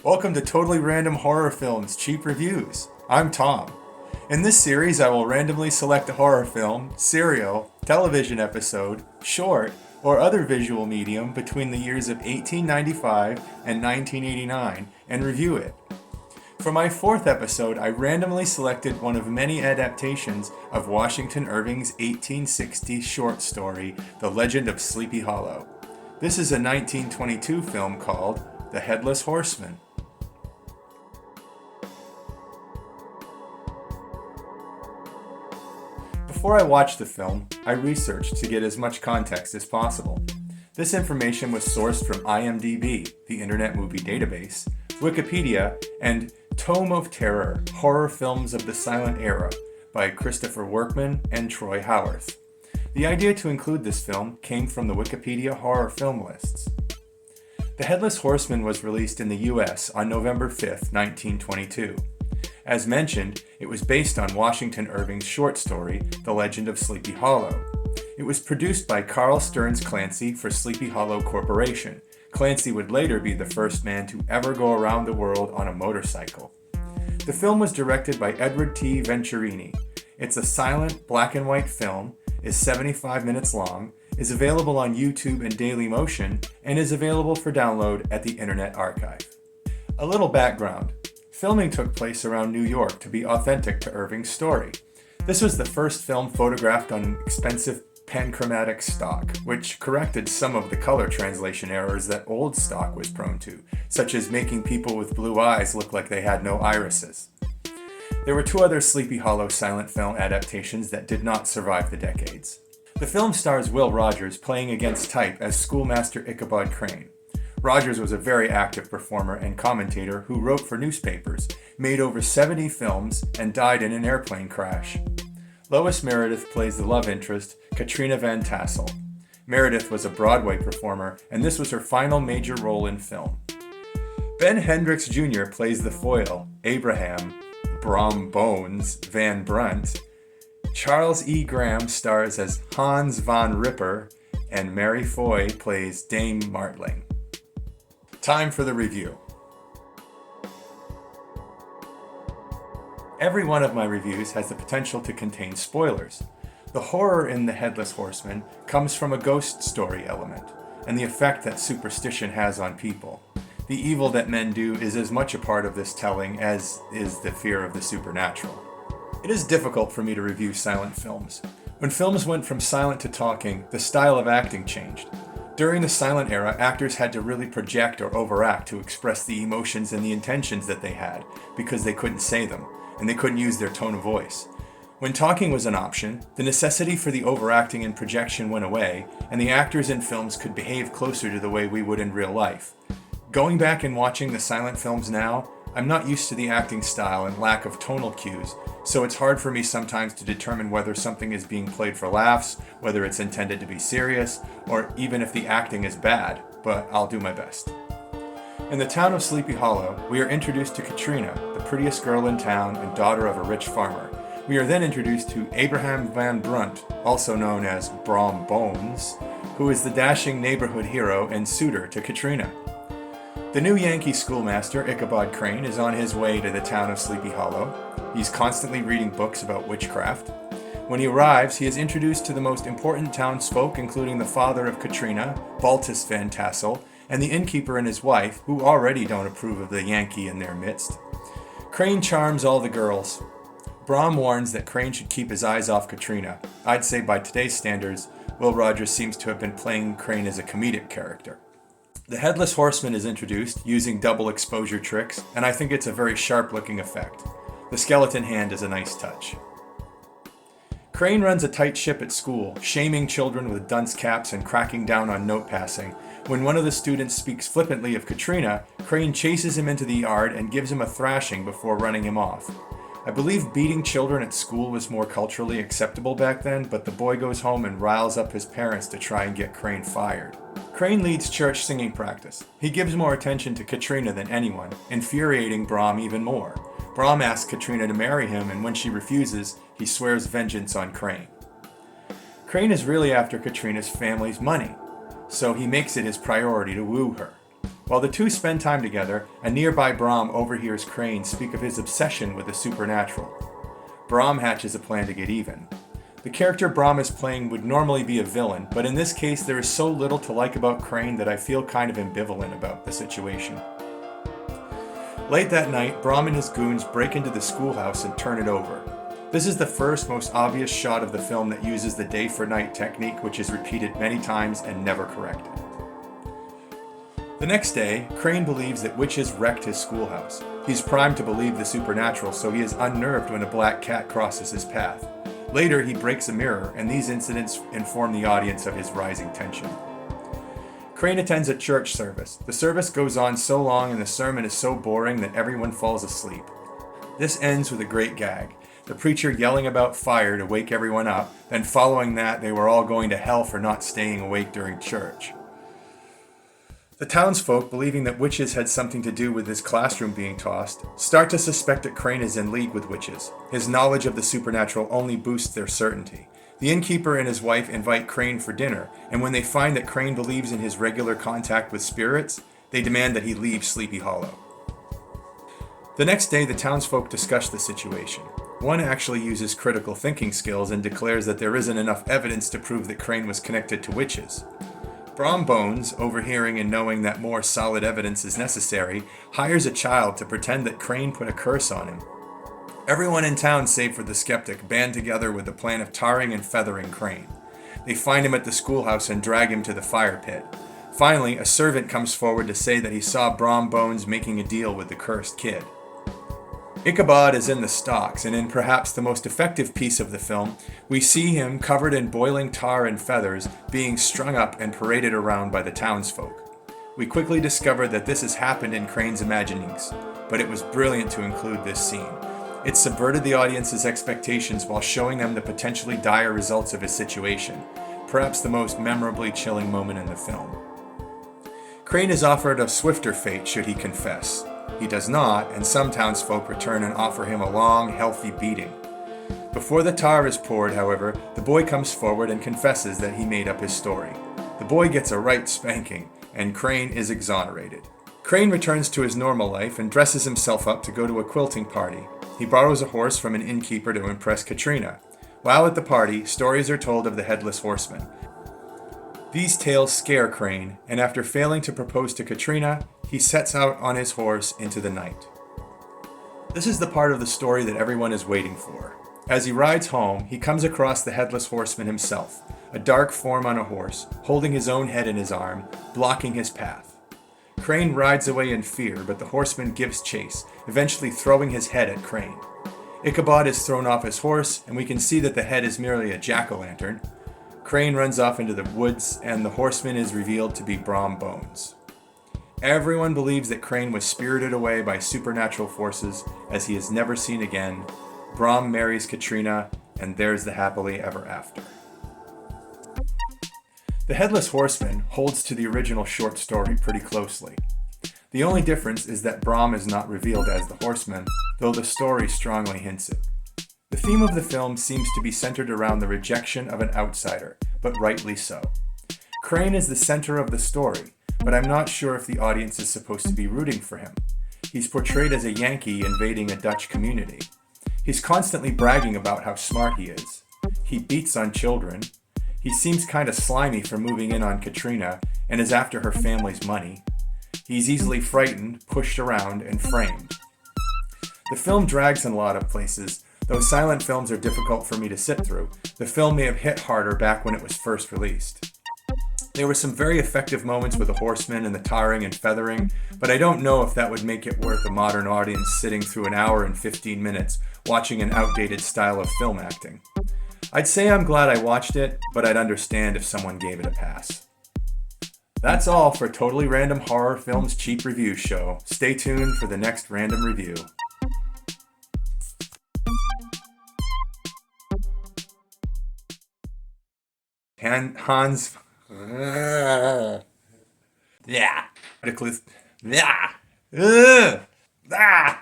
Welcome to Totally Random Horror Films Cheap Reviews. I'm Tom. In this series, I will randomly select a horror film, serial, television episode, short, or other visual medium between the years of 1895 and 1989 and review it. For my fourth episode, I randomly selected one of many adaptations of Washington Irving's 1860 short story, The Legend of Sleepy Hollow. This is a 1922 film called The Headless Horseman. Before I watched the film, I researched to get as much context as possible. This information was sourced from IMDb, the Internet Movie Database, Wikipedia, and Tome of Terror, Horror Films of the Silent Era by Christopher Workman and Troy Howarth. The idea to include this film came from the Wikipedia horror film lists. The Headless Horseman was released in the US on November 5, 1922. As mentioned, it was based on Washington Irving's short story, The Legend of Sleepy Hollow. It was produced by Carl Stearns Clancy for Sleepy Hollow Corporation. Clancy would later be the first man to ever go around the world on a motorcycle. The film was directed by Edward T. Venturini. It's a silent, black and white film, is 75 minutes long, is available on YouTube and Dailymotion, and is available for download at the Internet Archive. A little background. Filming took place around New York to be authentic to Irving's story. This was the first film photographed on expensive panchromatic stock, which corrected some of the color translation errors that old stock was prone to, such as making people with blue eyes look like they had no irises. There were two other Sleepy Hollow silent film adaptations that did not survive the decades. The film stars Will Rogers playing against type as schoolmaster Ichabod Crane. Rogers was a very active performer and commentator who wrote for newspapers, made over 70 films, and died in an airplane crash. Lois Meredith plays the love interest, Katrina Van Tassel. Meredith was a Broadway performer, and this was her final major role in film. Ben Hendricks Jr. plays the foil, Abraham Brom Bones Van Brunt. Charles E. Graham stars as Hans von Ripper, and Mary Foy plays Dame Martling. Time for the review. Every one of my reviews has the potential to contain spoilers. The horror in The Headless Horseman comes from a ghost story element, and the effect that superstition has on people. The evil that men do is as much a part of this telling as is the fear of the supernatural. It is difficult for me to review silent films. When films went from silent to talking, the style of acting changed. During the silent era, actors had to really project or overact to express the emotions and the intentions that they had, because they couldn't say them, and they couldn't use their tone of voice. When talking was an option, the necessity for the overacting and projection went away, and the actors in films could behave closer to the way we would in real life. Going back and watching the silent films now, I'm not used to the acting style and lack of tonal cues, so it's hard for me sometimes to determine whether something is being played for laughs, whether it's intended to be serious, or even if the acting is bad, but I'll do my best. In the town of Sleepy Hollow, we are introduced to Katrina, the prettiest girl in town and daughter of a rich farmer. We are then introduced to Abraham Van Brunt, also known as Brom Bones, who is the dashing neighborhood hero and suitor to Katrina. The new Yankee schoolmaster, Ichabod Crane, is on his way to the town of Sleepy Hollow. He's constantly reading books about witchcraft. When he arrives, he is introduced to the most important townsfolk, including the father of Katrina, Baltus Van Tassel, and the innkeeper and his wife, who already don't approve of the Yankee in their midst. Crane charms all the girls. Brom warns that Crane should keep his eyes off Katrina. I'd say by today's standards, Will Rogers seems to have been playing Crane as a comedic character. The Headless Horseman is introduced using double exposure tricks, and I think it's a very sharp-looking effect. The skeleton hand is a nice touch. Crane runs a tight ship at school, shaming children with dunce caps and cracking down on note passing. When one of the students speaks flippantly of Katrina, Crane chases him into the yard and gives him a thrashing before running him off. I believe beating children at school was more culturally acceptable back then, but the boy goes home and riles up his parents to try and get Crane fired. Crane leads church singing practice. He gives more attention to Katrina than anyone, infuriating Brom even more. Brom asks Katrina to marry him, and when she refuses, he swears vengeance on Crane. Crane is really after Katrina's family's money, so he makes it his priority to woo her. While the two spend time together, a nearby Brom overhears Crane speak of his obsession with the supernatural. Brom hatches a plan to get even. The character Brom is playing would normally be a villain, but in this case there is so little to like about Crane that I feel kind of ambivalent about the situation. Late that night, Brom and his goons break into the schoolhouse and turn it over. This is the first, most obvious shot of the film that uses the day for night technique, which is repeated many times and never corrected. The next day, Crane believes that witches wrecked his schoolhouse. He's primed to believe the supernatural, so he is unnerved when a black cat crosses his path. Later, he breaks a mirror, and these incidents inform the audience of his rising tension. Crane attends a church service. The service goes on so long and the sermon is so boring that everyone falls asleep. This ends with a great gag. The preacher yelling about fire to wake everyone up, then following that they were all going to hell for not staying awake during church. The townsfolk, believing that witches had something to do with his classroom being tossed, start to suspect that Crane is in league with witches. His knowledge of the supernatural only boosts their certainty. The innkeeper and his wife invite Crane for dinner, and when they find that Crane believes in his regular contact with spirits, they demand that he leave Sleepy Hollow. The next day, the townsfolk discuss the situation. One actually uses critical thinking skills and declares that there isn't enough evidence to prove that Crane was connected to witches. Brom Bones, overhearing and knowing that more solid evidence is necessary, hires a child to pretend that Crane put a curse on him. Everyone in town, save for the skeptic, band together with the plan of tarring and feathering Crane. They find him at the schoolhouse and drag him to the fire pit. Finally, a servant comes forward to say that he saw Brom Bones making a deal with the cursed kid. Ichabod is in the stocks, and in perhaps the most effective piece of the film, we see him covered in boiling tar and feathers being strung up and paraded around by the townsfolk. We quickly discover that this has happened in Crane's imaginings, but it was brilliant to include this scene. It subverted the audience's expectations while showing them the potentially dire results of his situation, perhaps the most memorably chilling moment in the film. Crane is offered a swifter fate should he confess. He does not, and some townsfolk return and offer him a long, healthy beating. Before the tar is poured, however, the boy comes forward and confesses that he made up his story. The boy gets a right spanking, and Crane is exonerated. Crane returns to his normal life and dresses himself up to go to a quilting party. He borrows a horse from an innkeeper to impress Katrina. While at the party, stories are told of the Headless Horseman. These tales scare Crane, and after failing to propose to Katrina, he sets out on his horse into the night. This is the part of the story that everyone is waiting for. As he rides home, he comes across the Headless Horseman himself, a dark form on a horse, holding his own head in his arm, blocking his path. Crane rides away in fear, but the horseman gives chase, eventually throwing his head at Crane. Ichabod is thrown off his horse, and we can see that the head is merely a jack-o'-lantern. Crane runs off into the woods, and the horseman is revealed to be Brom Bones. Everyone believes that Crane was spirited away by supernatural forces as he is never seen again. Brom marries Katrina, and there's the happily ever after. The Headless Horseman holds to the original short story pretty closely. The only difference is that Brom is not revealed as the horseman, though the story strongly hints it. The theme of the film seems to be centered around the rejection of an outsider, but rightly so. Crane is the center of the story, but I'm not sure if the audience is supposed to be rooting for him. He's portrayed as a Yankee invading a Dutch community. He's constantly bragging about how smart he is. He beats on children. He seems kind of slimy for moving in on Katrina and is after her family's money. He's easily frightened, pushed around, and framed. The film drags in a lot of places. Though silent films are difficult for me to sit through, the film may have hit harder back when it was first released. There were some very effective moments with the horseman and the tarring and feathering, but I don't know if that would make it worth a modern audience sitting through an hour and 15 minutes watching an outdated style of film acting. I'd say I'm glad I watched it, but I'd understand if someone gave it a pass. That's all for Totally Random Horror Films Cheap Review Show. Stay tuned for the next random review. Hans. Yeah. Yeah.